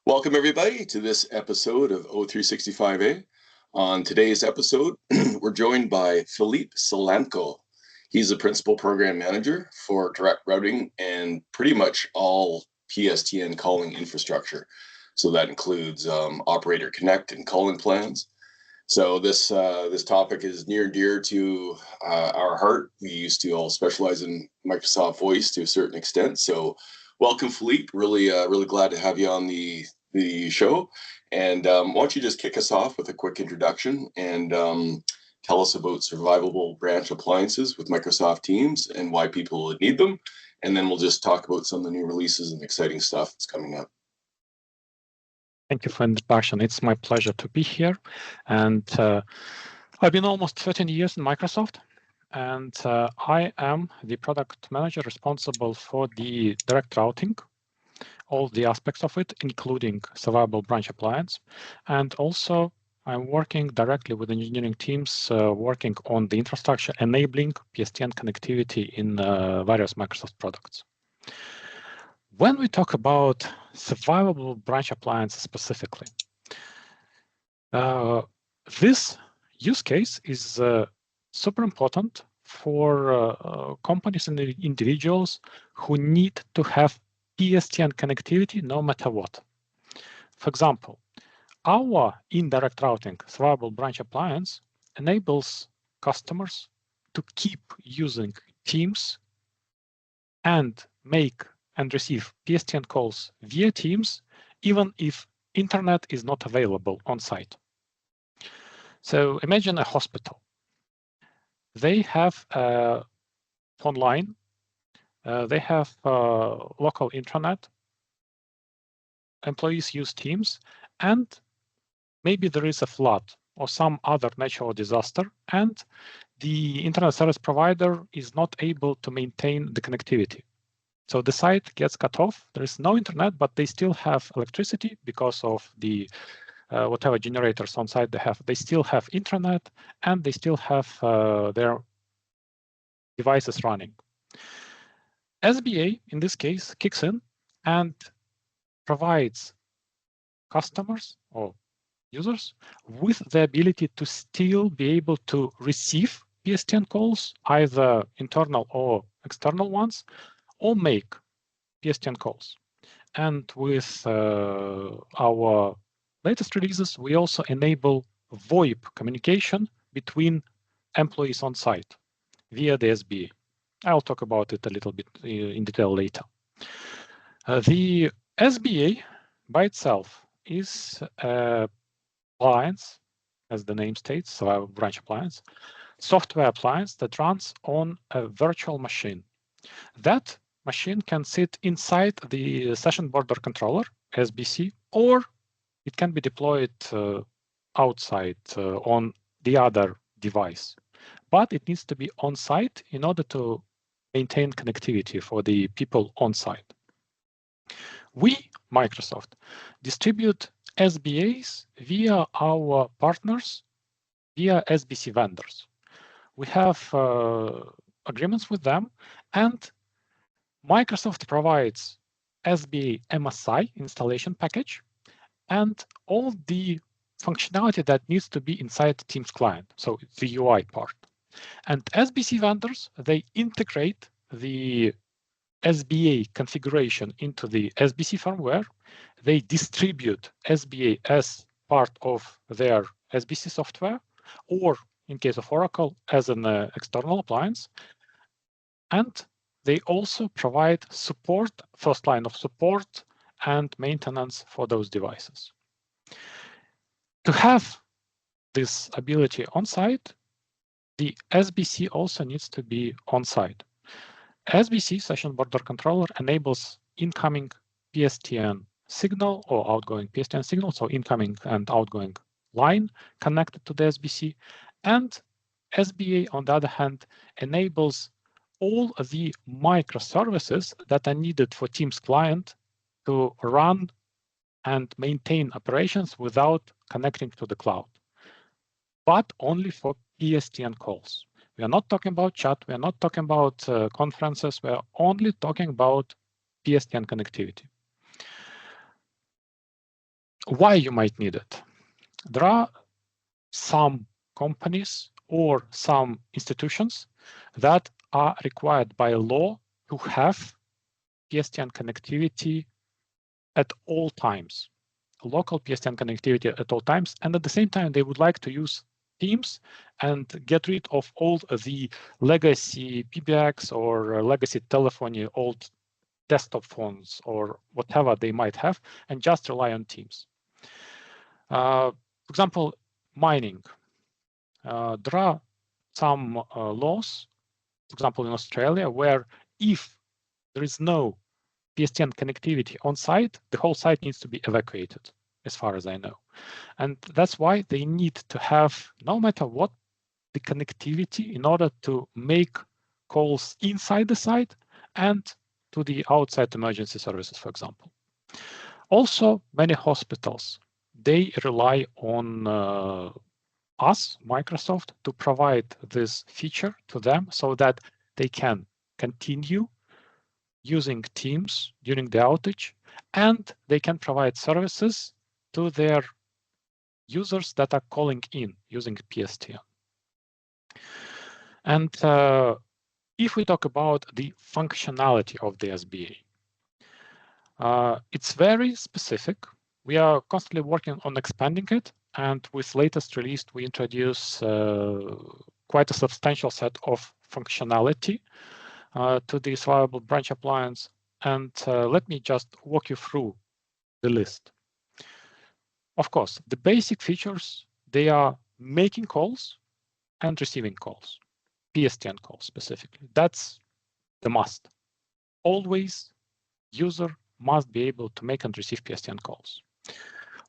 Welcome, everybody, to this episode of O365A. On today's episode, we're joined by Filipp Seljanko. He's the Principal Program Manager for Direct Routing and pretty much all PSTN calling infrastructure. So that includes Operator Connect and calling plans. So this topic is near and dear to our heart. We used to all specialize in Microsoft Voice to a certain extent. So welcome, Filipp. Really glad to have you on the show. And why don't you just kick us off with a quick introduction and tell us about survivable branch appliances with Microsoft Teams and why people would need them. And then we'll just talk about some of the new releases and exciting stuff that's coming up. Thank you for the introduction. It's my pleasure to be here. And I've been almost 13 years in Microsoft, and I am the product manager responsible for the direct routing, all the aspects of it, including Survivable Branch Appliance. And also, I'm working directly with engineering teams working on the infrastructure enabling PSTN connectivity in various Microsoft products. When we talk about survivable branch appliances specifically, this use case is super important for companies and individuals who need to have PSTN connectivity no matter what. For example, our indirect routing survivable branch appliance enables customers to keep using Teams and make and receive PSTN calls via Teams, even if internet is not available on site. So imagine a hospital. They have phone line, they have local intranet, employees use Teams, and maybe there is a flood or some other natural disaster, and the internet service provider is not able to maintain the connectivity. So the site gets cut off. There is no internet, but they still have electricity because of the whatever generators on site they have. They still have intranet, and they still have their devices running. SBA, in this case, kicks in and provides customers or users with the ability to still be able to receive PSTN calls, either internal or external ones, or make PSTN calls. And with our latest releases, we also enable VoIP communication between employees on site via the SBA. I'll talk about it a little bit in detail later. The SBA by itself is a appliance, as the name states, so branch appliance, software appliance that runs on a virtual machine. That machine can sit inside the session border controller, SBC, or it can be deployed outside on the other device. But it needs to be on site in order to maintain connectivity for the people on site. We, Microsoft, distribute SBAs via our partners, via SBC vendors. We have agreements with them, and Microsoft provides SBA MSI installation package and all the functionality that needs to be inside Teams client, so the UI part. And SBC vendors, they integrate the SBA configuration into the SBC firmware. They distribute SBA as part of their SBC software, or in case of Oracle, as an external appliance. And they also provide support, first line of support and maintenance for those devices. To have this ability on site, the SBC also needs to be on site. SBC, Session Border Controller, enables incoming PSTN signal or outgoing PSTN signal, so incoming and outgoing line connected to the SBC. And SBA, on the other hand, enables all the microservices that are needed for Teams client to run and maintain operations without connecting to the cloud, but only for PSTN calls. We are not talking about chat. We are not talking about conferences. We are only talking about PSTN connectivity. Why you might need it? There are some companies or some institutions that are required by law to have PSTN connectivity at all times, local PSTN connectivity at all times, and at the same time they would like to use Teams and get rid of all the legacy PBX or legacy telephony, old desktop phones or whatever they might have, and just rely on Teams. For example, mining. There are some laws, for example, in Australia, where if there is no PSTN connectivity on site, the whole site needs to be evacuated, as far as I know. And that's why they need to have, no matter what, the connectivity in order to make calls inside the site and to the outside emergency services, for example. Also, many hospitals, they rely on us, Microsoft, to provide this feature to them so that they can continue using Teams during the outage, and they can provide services to their users that are calling in using PSTN. And if we talk about the functionality of the SBA, it's very specific. We are constantly working on expanding it, and with latest release, we introduce quite a substantial set of functionality to the Survivable Branch Appliance. And let me just walk you through the list. Of course, the basic features, they are making calls and receiving calls, PSTN calls specifically. That's the must. Always, user must be able to make and receive PSTN calls.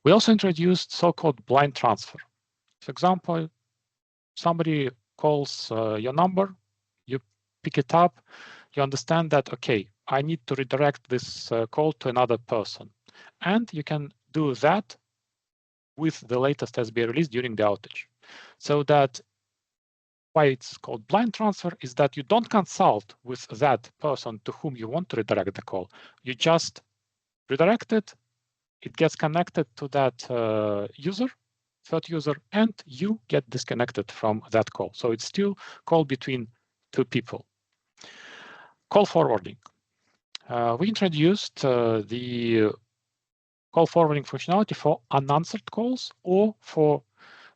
We also introduced so-called blind transfer. For example, somebody calls your number, you pick it up, you understand that, okay, I need to redirect this call to another person. And you can do that with the latest SBA release during the outage. So that why it's called blind transfer is that you don't consult with that person to whom you want to redirect the call. You just redirect it, it gets connected to that user, third user, and you get disconnected from that call. So it's still call between two people. Call forwarding. We introduced the call forwarding functionality for unanswered calls or for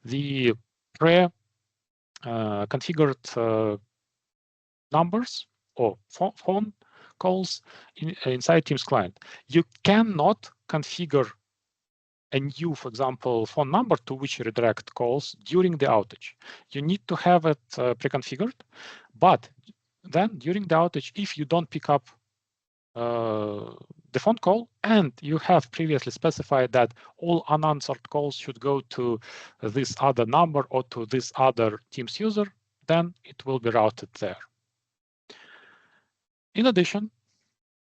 the pre-configured numbers or phone calls inside Teams client. You cannot configure a new, for example, phone number to which you redirect calls during the outage. You need to have it pre-configured, but then during the outage, if you don't pick up the phone call and you have previously specified that all unanswered calls should go to this other number or to this other Teams user, then it will be routed there. In addition,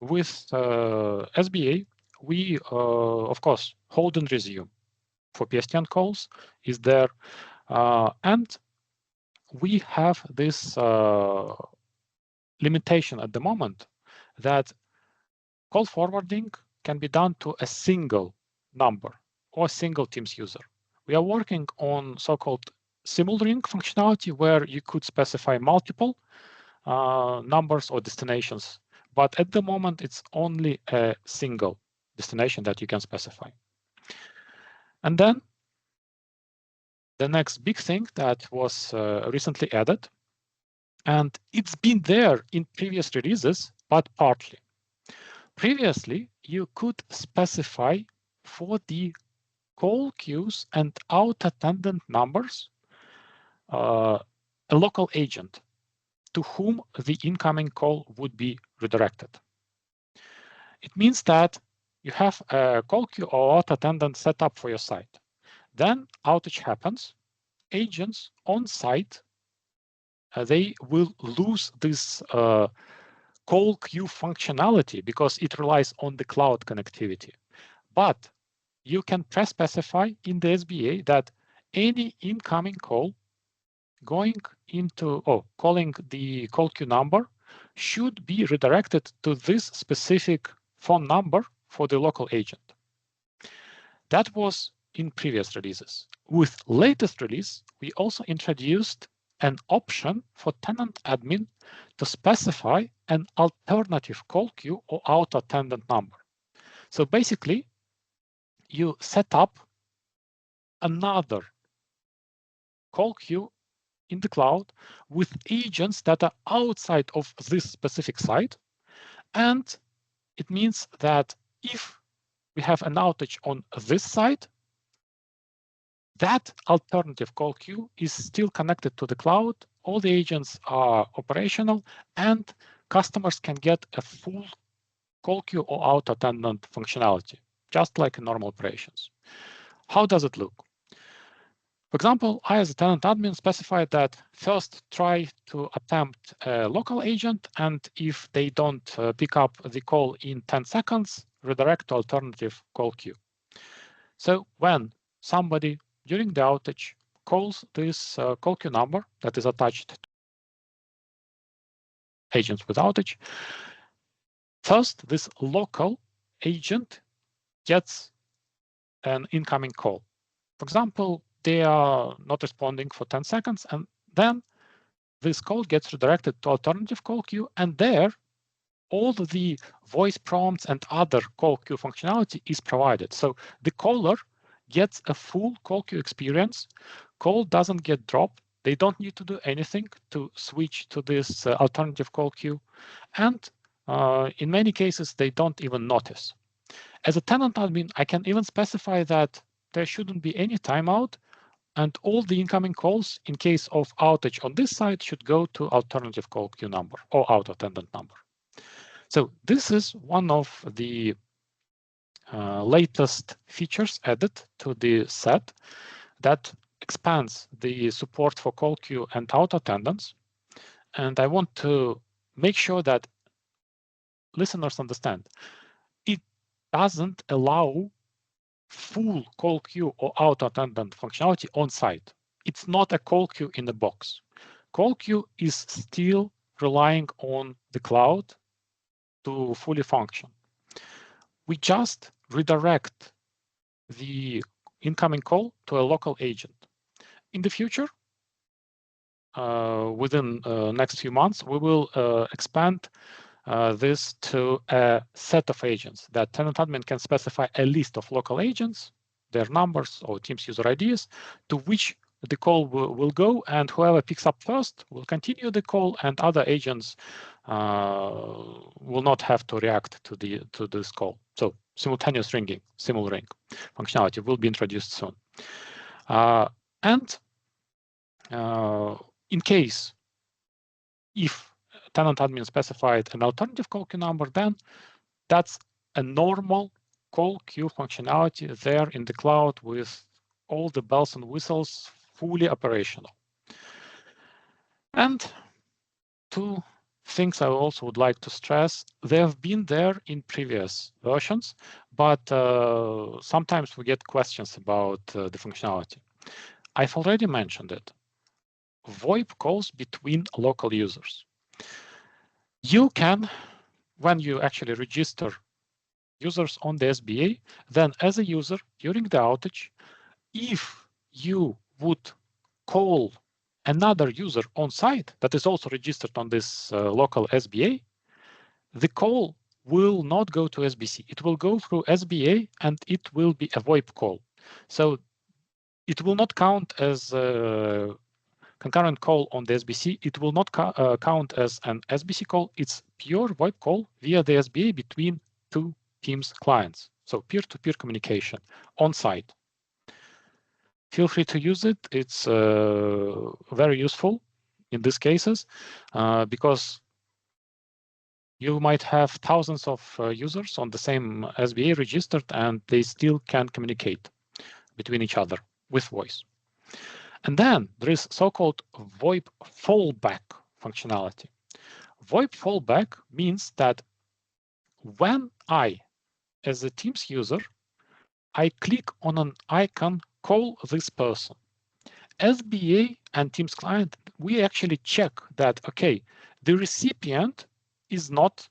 with SBA, we, of course, hold and resume for PSTN calls is there. And we have this limitation at the moment that call forwarding can be done to a single number or single Teams user. We are working on so-called simul-ring functionality where you could specify multiple numbers or destinations, but at the moment it's only a single destination that you can specify. And then the next big thing that was recently added, and it's been there in previous releases, but partly. Previously, you could specify for the call queues and out attendant numbers a local agent to whom the incoming call would be redirected. It means that you have a call queue or out attendant set up for your site. Then outage happens, agents on site, they will lose this call queue functionality because it relies on the cloud connectivity. But you can pre-specify in the SBA that any incoming call going into or calling the call queue number should be redirected to this specific phone number for the local agent. That was in previous releases. With latest release, we also introduced an option for tenant admin to specify an alternative call queue or auto attendant number. So basically, you set up another call queue in the cloud with agents that are outside of this specific site. And it means that if we have an outage on this site, that alternative call queue is still connected to the cloud. All the agents are operational, and customers can get a full call queue or auto attendant functionality, just like in normal operations. How does it look? For example, I, as a tenant admin, specified that first try to attempt a local agent, and if they don't pick up the call in 10 seconds, redirect to alternative call queue. So when somebody during the outage calls this call queue number that is attached to agents with outage, first, this local agent gets an incoming call. For example, they are not responding for 10 seconds, and then this call gets redirected to alternative call queue, and there all the voice prompts and other call queue functionality is provided. So the caller gets a full call queue experience. Call doesn't get dropped. They don't need to do anything to switch to this alternative call queue. And in many cases, they don't even notice. As a tenant admin, I can even specify that there shouldn't be any timeout, and all the incoming calls in case of outage on this side should go to alternative call queue number or auto attendant number. So this is one of the latest features added to the set that expands the support for call queue and auto attendants. And I want to make sure that listeners understand it doesn't allow full call queue or auto attendant functionality on site. It's not a call queue in a box. Call queue is still relying on the cloud to fully function. We just redirect the incoming call to a local agent. In the future, within next few months, we will expand this to a set of agents that tenant admin can specify a list of local agents, their numbers or Teams user IDs, to which the call will go, and whoever picks up first will continue the call, and other agents will not have to react to this call. So simultaneous ringing, simul ring functionality will be introduced soon. And in case if tenant admin specified an alternative call queue number, then that's a normal call queue functionality there in the cloud with all the bells and whistles fully operational. And two things I also would like to stress, they have been there in previous versions, but sometimes we get questions about the functionality. I've already mentioned it. VoIP calls between local users. You can, when you actually register users on the SBA, then as a user during the outage, if you would call another user on site that is also registered on this local SBA, the call will not go to SBC. It will go through SBA, and it will be a VoIP call. So it will not count as a concurrent call on the SBC. It will not count as an SBC call. It's pure VoIP call via the SBA between two Teams clients. So peer-to-peer communication on site. Feel free to use it. It's very useful in these cases because you might have thousands of users on the same SBA registered, and they still can communicate between each other with voice. And then there is so-called VoIP fallback functionality. VoIP fallback means that when I, as a Teams user, I click on an icon, call this person. SBA and Teams client, we actually check that, okay, the recipient is not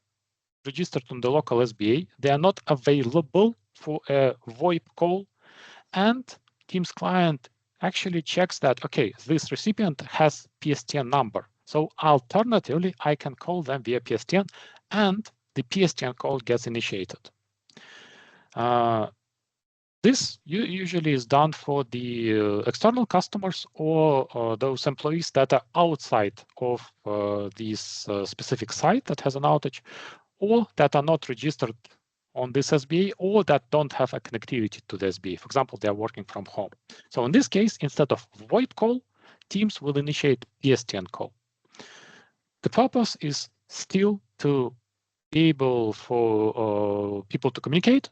registered on the local SBA. They are not available for a VoIP call and Teams client actually checks that, okay, this recipient has PSTN number. So alternatively, I can call them via PSTN, and the PSTN call gets initiated. This usually is done for the external customers or those employees that are outside of this specific site that has an outage, or that are not registered on this SBA, or that don't have a connectivity to the SBA. For example, they are working from home. So in this case, instead of void call, Teams will initiate PSTN call. The purpose is still to be able for people to communicate,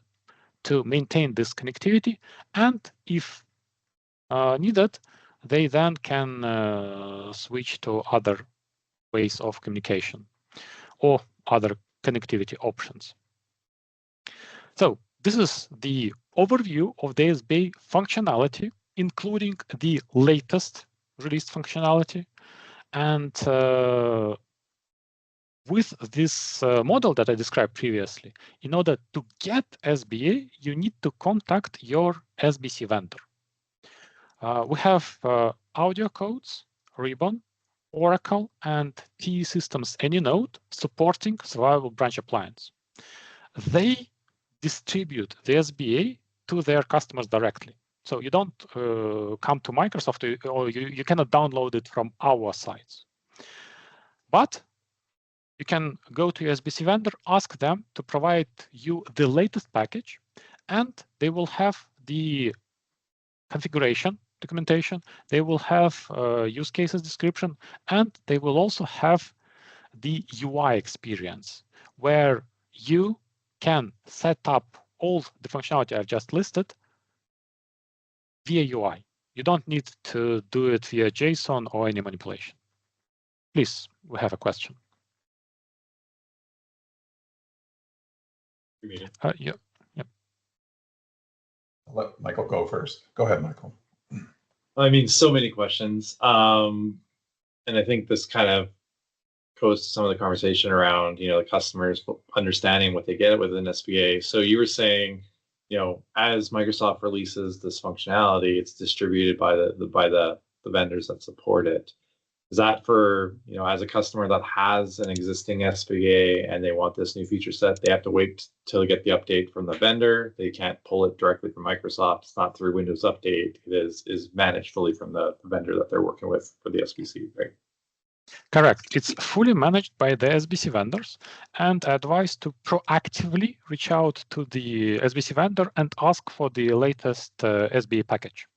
to maintain this connectivity, and if needed, they then can switch to other ways of communication or other connectivity options. So this is the overview of the SBA functionality, including the latest released functionality. And with this model that I described previously, in order to get SBA, you need to contact your SBC vendor. We have audio codes, Ribbon, Oracle, and TE Systems AnyNode supporting Survivable Branch Appliance. They distribute the SBA to their customers directly. So you don't come to Microsoft, or you cannot download it from our sites. But you can go to your SBC vendor, ask them to provide you the latest package, and they will have the configuration documentation, they will have use cases description, and they will also have the UI experience, where you can set up all the functionality I've just listed via UI. You don't need to do it via JSON or any manipulation. Please, we have a question. Yeah. I'll let Michael go first. Go ahead, Michael. I mean, so many questions. And I think this kind of goes to some of the conversation around, the customers understanding what they get within SBA. So you were saying, as Microsoft releases this functionality, it's distributed by the vendors that support it. Is that for, as a customer that has an existing SBA and they want this new feature set, they have to wait till they get the update from the vendor? They can't pull it directly from Microsoft. It's not through Windows Update. It is managed fully from the vendor that they're working with for the SBC, right? Correct. It's fully managed by the SBC vendors, and advised to proactively reach out to the SBC vendor and ask for the latest SBA package.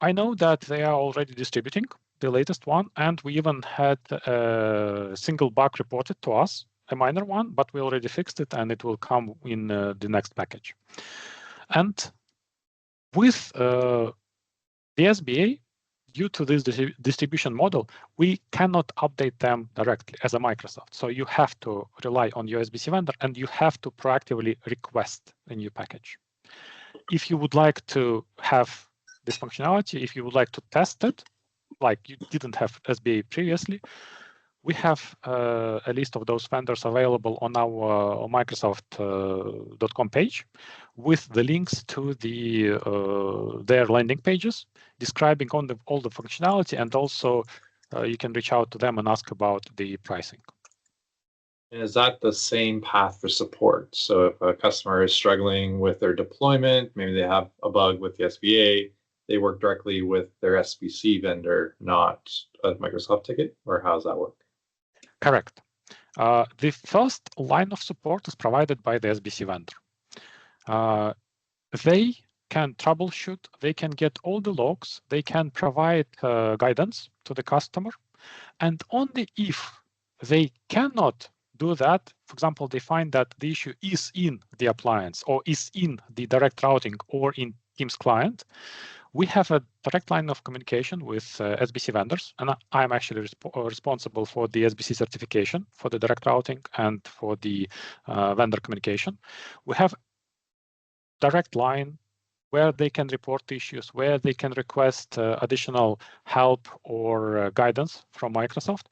I know that they are already distributing the latest one, and we even had a single bug reported to us, a minor one, but we already fixed it, and it will come in the next package. And with the SBA, due to this distribution model, we cannot update them directly as a Microsoft. So you have to rely on your SBC vendor, and you have to proactively request a new package. If you would like to have this functionality, if you would like to test it, like you didn't have SBA previously, we have a list of those vendors available on our Microsoft.com page with the links to their landing pages describing all the functionality, and also you can reach out to them and ask about the pricing. And is that the same path for support? So if a customer is struggling with their deployment, maybe they have a bug with the SBA, they work directly with their SBC vendor, not a Microsoft ticket, or how does that work? Correct. The first line of support is provided by the SBC vendor. They can troubleshoot, they can get all the logs, they can provide guidance to the customer, and only if they cannot do that, for example, they find that the issue is in the appliance or is in the direct routing or in Teams client, we have a direct line of communication with SBC vendors, and I'm actually responsible for the SBC certification for the direct routing and for the vendor communication. We have direct line where they can report issues, where they can request additional help or guidance from Microsoft,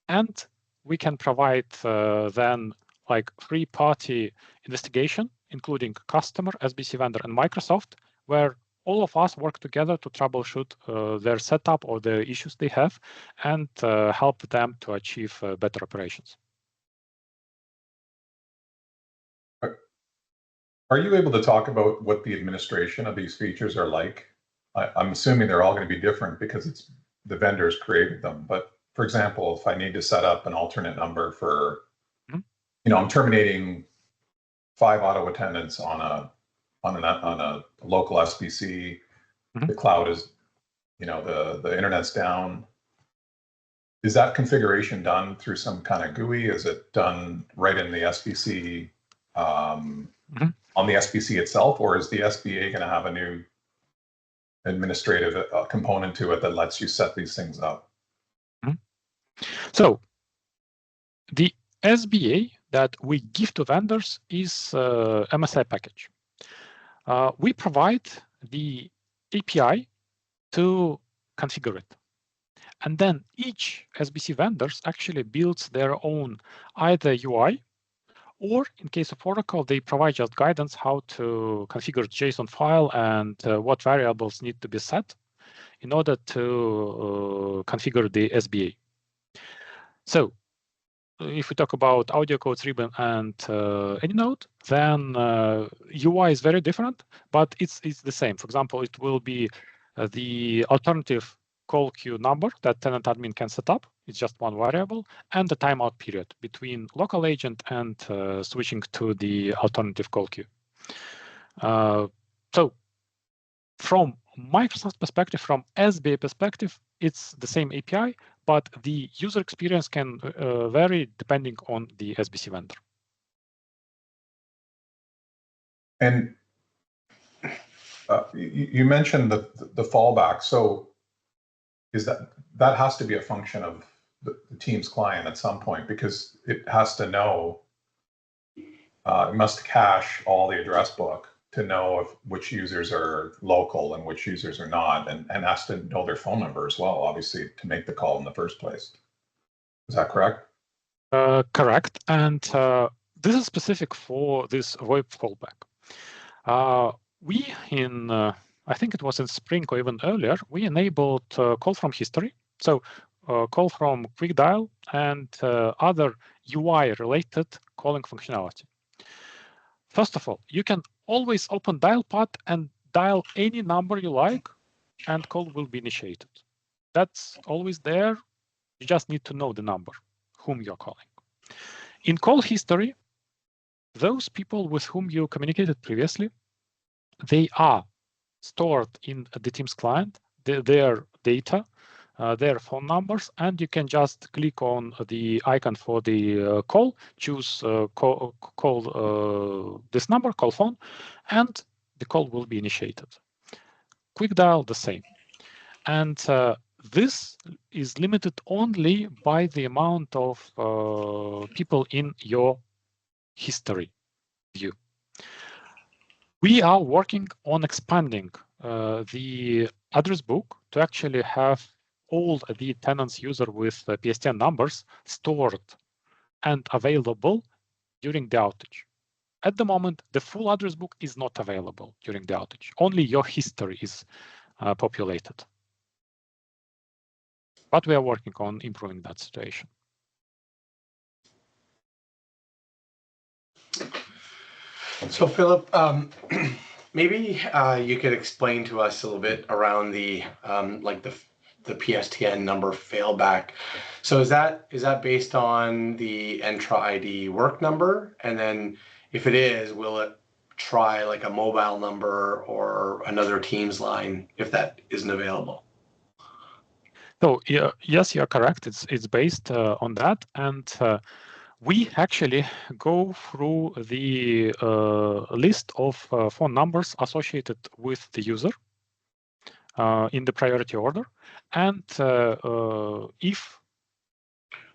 and we can provide then like three-party investigation including customer, SBC vendor, and Microsoft, where all of us work together to troubleshoot their setup or the issues they have and help them to achieve better operations. Are you able to talk about what the administration of these features are like? I'm assuming they're all going to be different because it's the vendors created them. But for example, if I need to set up an alternate number for, I'm terminating 5 auto attendants on a local SBC, the cloud is, the internet's down. Is that configuration done through some kind of GUI? Is it done right in the SBC, on the SBC itself, or is the SBA going to have a new administrative component to it that lets you set these things up? So the SBA that we give to vendors is MSI package. We provide the API to configure it. And then each SBC vendors actually builds their own either UI, or in case of Oracle, they provide just guidance how to configure JSON file and what variables need to be set in order to configure the SBA. So if we talk about audio codes ribbon and any node, then UI is very different, but it's the same. For example, it will be the alternative call queue number that tenant admin can set up. It's just one variable, and the timeout period between local agent and switching to the alternative call queue. So from Microsoft perspective, from SBA perspective, it's the same API, but the user experience can vary depending on the SBC vendor. And you mentioned the fallback. So is that has to be a function of the Teams client at some point, because it has to know, it must cache all the address book to know which users are local and which users are not, and has to know their phone number as well, obviously, to make the call in the first place. Is that correct? Correct. And this is specific for this VoIP fallback. We I think it was in spring or even earlier, we enabled call from history. So call from quick dial and other UI-related calling functionality. First of all, you can always open dial pad and dial any number you like, and call will be initiated. That's always there. You just need to know the number, whom you're calling. In call history, those people with whom you communicated previously, they are stored in the Teams client, their data, their phone numbers, and you can just click on the icon for the call, choose call this number, call phone, and the call will be initiated. Quick dial, the same. And this is limited only by the amount of people in your history view. We are working on expanding the address book to actually have all the tenants user with PSTN numbers stored and available during the outage. At the moment, the full address book is not available during the outage. Only your history is populated. But we are working on improving that situation. So Philip, maybe you could explain to us a little bit around the the PSTN number failback. So is that based on the Entra ID work number? And then if it is, will it try like a mobile number or another Teams line if that isn't available? So yes, you're correct. It's based on that, and we actually go through the list of phone numbers associated with the user in the priority order. And if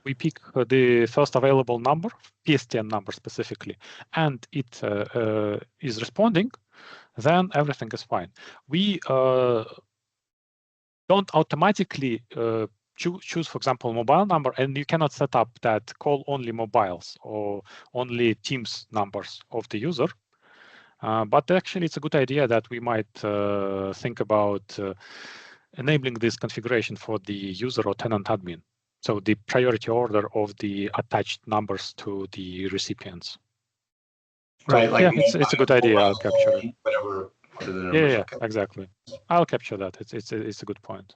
we pick the first available number, PSTN number specifically, and it is responding, then everything is fine. We don't automatically choose, for example, mobile number, and you cannot set up that call only mobiles or only Teams numbers of the user. But actually, it's a good idea that we might think about enabling this configuration for the user or tenant admin. So the priority order of the attached numbers to the recipients. Right, So, yeah, it's a good idea. I'll capture it. Whatever the numbers. Yeah, Okay. exactly. I'll capture that. It's a good point.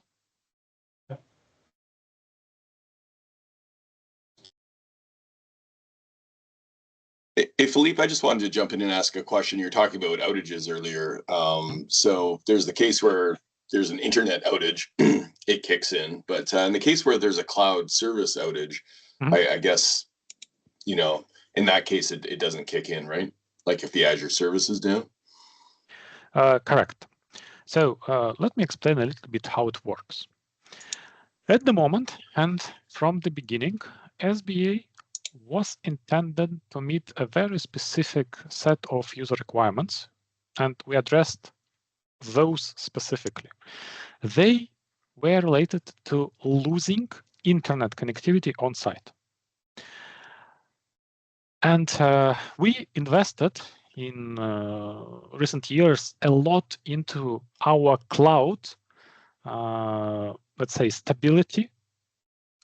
Hey, Philippe, I just wanted to jump in and ask a question. You're talking about outages earlier. So there's the case where there's an internet outage, it kicks in. But in the case where there's a cloud service outage, I guess, in that case, it doesn't kick in, right? Like if the Azure service is down? Correct. So let me explain a little bit how it works. At the moment, and from the beginning, SBA was intended to meet a very specific set of user requirements, and we addressed those specifically. They were related to losing internet connectivity on site. And we invested in recent years a lot into our cloud, let's say, stability.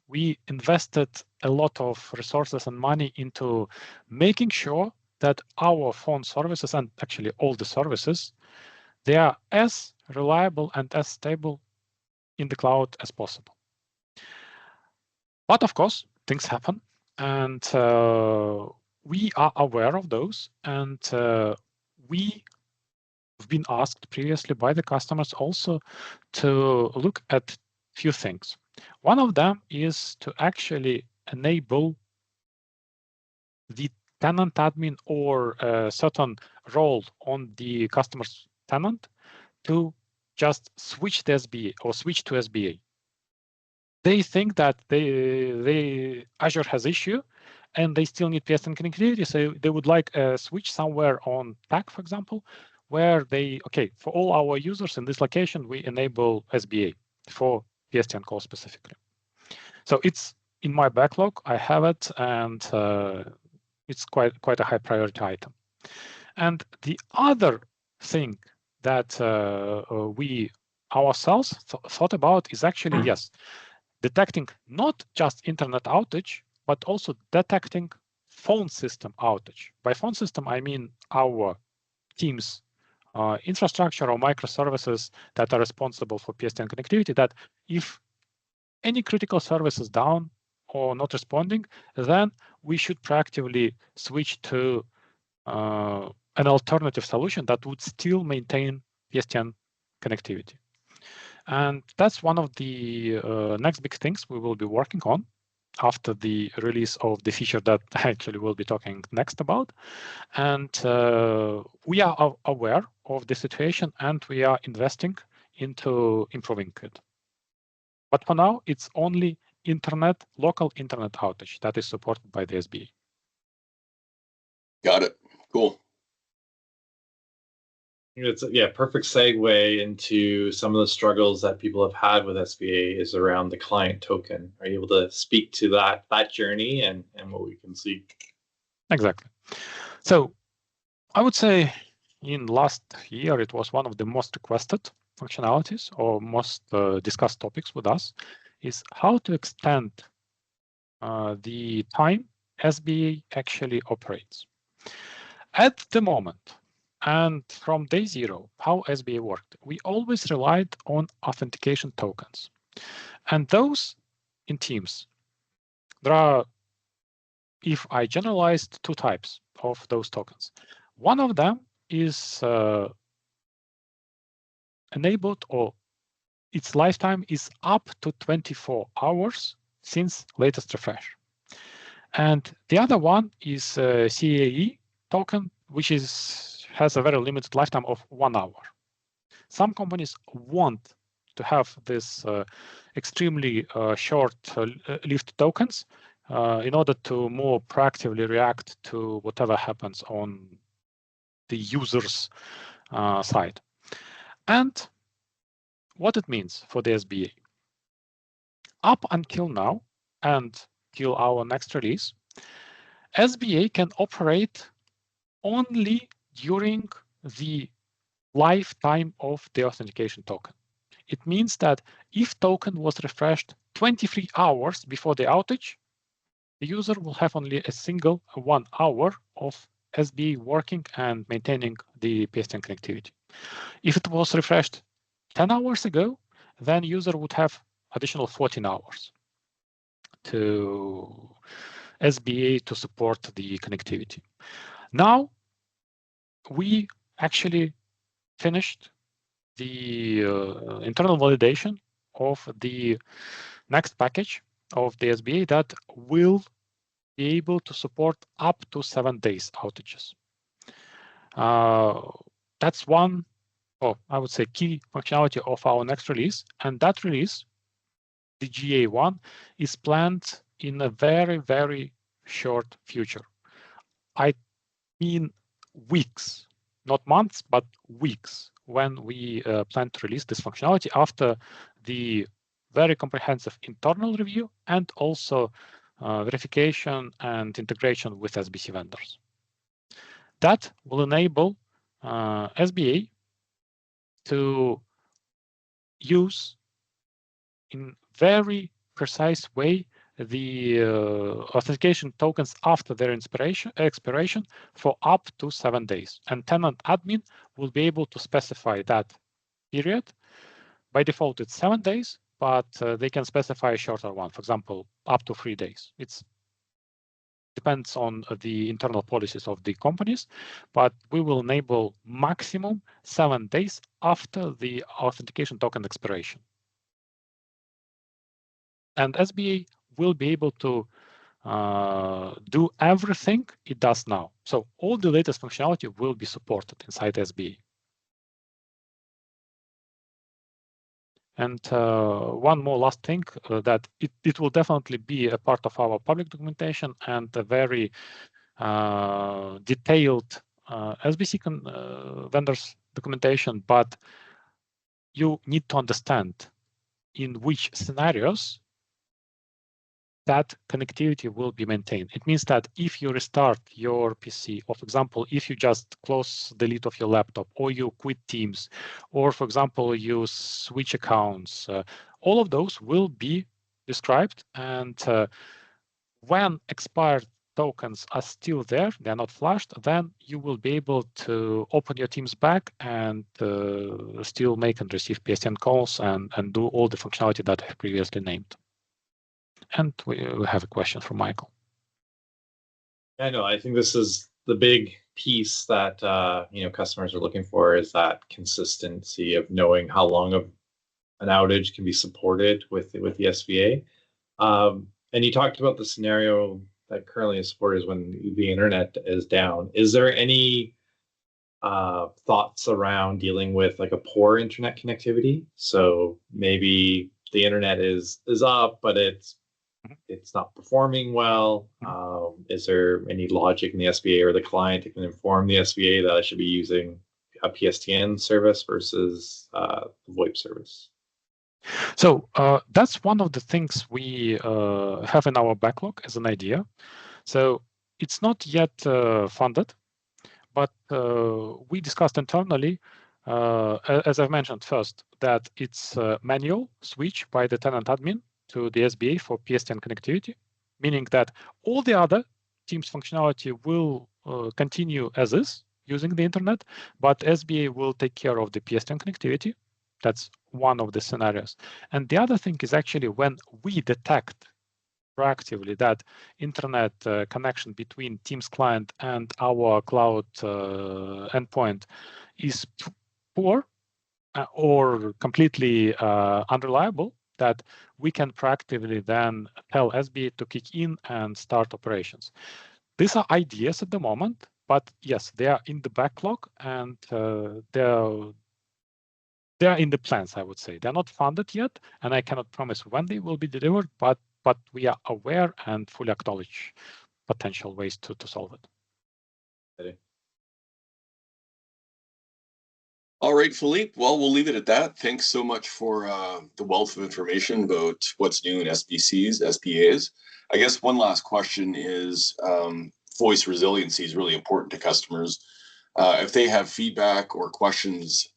We invested a lot of resources and money into making sure that our phone services, and actually all the services, they are as reliable and as stable in the cloud as possible. But of course, things happen, and we are aware of those, and we've been asked previously by the customers also to look at few things. One of them is to actually enable the tenant admin or a certain role on the customer's tenant to just switch the SBA or switch to SBA. They think that Azure has issue and they still need PSTN connectivity, so they would like a switch somewhere on TAC, for example, where for all our users in this location, we enable SBA for PSTN call specifically. So it's in my backlog, I have it, and it's quite a high priority item. And the other thing that we ourselves thought about is actually, yes, detecting not just internet outage, but also detecting phone system outage. By phone system, I mean our team's infrastructure or microservices that are responsible for PSTN connectivity, that if any critical service is down or not responding, then we should proactively switch to an alternative solution that would still maintain PSTN connectivity. And that's one of the next big things we will be working on after the release of the feature that actually we'll be talking next about. And we are aware of the situation and we are investing into improving it. But for now, it's only local internet outage that is supported by the SBA. Got it. Cool. It's perfect segue into some of the struggles that people have had with SBA is around the client token. Are you able to speak to that journey and what we can see? Exactly. So I would say in last year, it was one of the most requested functionalities or most discussed topics with us is how to extend the time SBA actually operates. At the moment, and from day zero, how SBA worked, we always relied on authentication tokens. And those in Teams, there are, if I generalized, two types of those tokens. One of them is enabled, or its lifetime is up to 24 hours since latest refresh. And the other one is CAE token, which has a very limited lifetime of 1 hour. Some companies want to have this extremely short-lived tokens in order to more proactively react to whatever happens on the user's side. And what it means for the SBA. Up until now, and till our next release, SBA can operate only during the lifetime of the authentication token. It means that if token was refreshed 23 hours before the outage, the user will have only a single 1 hour of SBA working and maintaining the PSTN connectivity. If it was refreshed 10 hours ago, then user would have additional 14 hours to SBA to support the connectivity. Now, we actually finished the internal validation of the next package of the SBA that will be able to support up to 7 days outages. That's one, I would say, key functionality of our next release. And that release, the GA1, is planned in a very, very short future. I mean weeks, not months, but weeks, when we plan to release this functionality after the very comprehensive internal review and also verification and integration with SBC vendors. That will enable SBA to use in very precise way the authentication tokens after their expiration for up to 7 days. And tenant admin will be able to specify that period. By default, it's 7 days, but they can specify a shorter one, for example, up to 3 days. It depends on the internal policies of the companies, but we will enable maximum 7 days after the authentication token expiration. And SBA will be able to do everything it does now. So all the latest functionality will be supported inside SBA. And one more last thing, that it will definitely be a part of our public documentation and a very detailed SBC vendors documentation, but you need to understand in which scenarios that connectivity will be maintained. It means that if you restart your PC, or for example, if you just close the lid of your laptop, or you quit Teams, or for example, you switch accounts, all of those will be described. And when expired tokens are still there, they're not flashed, then you will be able to open your Teams back and still make and receive PSTN calls and do all the functionality that I've previously named. And we have a question from Michael. I know. I think this is the big piece that customers are looking for, is that consistency of knowing how long of an outage can be supported with the SVA. And you talked about the scenario that currently is supported is when the internet is down. Is there any thoughts around dealing with like a poor internet connectivity? So maybe the internet is up, but it's not performing well. Is there any logic in the SBA or the client that can inform the SBA that I should be using a PSTN service versus the VoIP service? So that's one of the things we have in our backlog as an idea. So it's not yet funded, but we discussed internally, as I've mentioned first, that it's a manual switch by the tenant admin to the SBA for PSTN connectivity, meaning that all the other Teams functionality will continue as is using the internet, but SBA will take care of the PSTN connectivity. That's one of the scenarios. And the other thing is actually when we detect proactively that internet connection between Teams client and our cloud endpoint is poor or completely unreliable, that we can proactively then tell SBA to kick in and start operations. These are ideas at the moment, but yes, they are in the backlog and they are in the plans, I would say. They're not funded yet, and I cannot promise when they will be delivered, but we are aware and fully acknowledge potential ways to solve it. Okay. All right, Filipp. Well, we'll leave it at that. Thanks so much for the wealth of information about what's new in SBCs, SPAs. I guess one last question is voice resiliency is really important to customers. if they have feedback or questions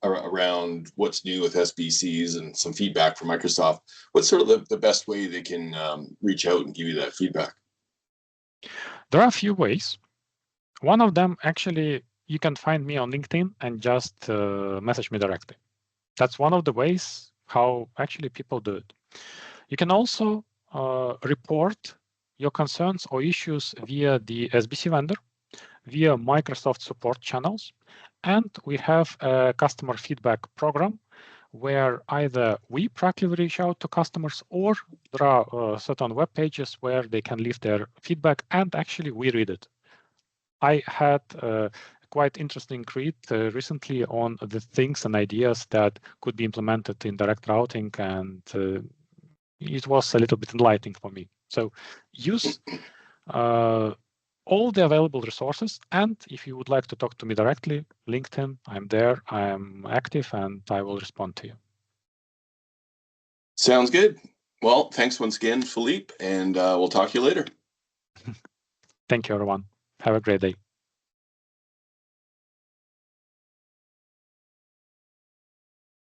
around what's new with SBCs and some feedback from Microsoft, what's sort of the best way they can reach out and give you that feedback? There are a few ways. One of them, actually, you can find me on LinkedIn and just message me directly. That's one of the ways how actually people do it. You can also report your concerns or issues via the SBC vendor, via Microsoft support channels, and we have a customer feedback program where either we proactively reach out to customers or there are certain web pages where they can leave their feedback and actually we read it. I had a quite interesting read recently on the things and ideas that could be implemented in direct routing, and it was a little bit enlightening for me. So use all the available resources, and if you would like to talk to me directly, LinkedIn, I'm there, I'm active, and I will respond to you. Sounds good. Well, thanks once again, Filipp, and we'll talk to you later. Thank you, everyone. Have a great day.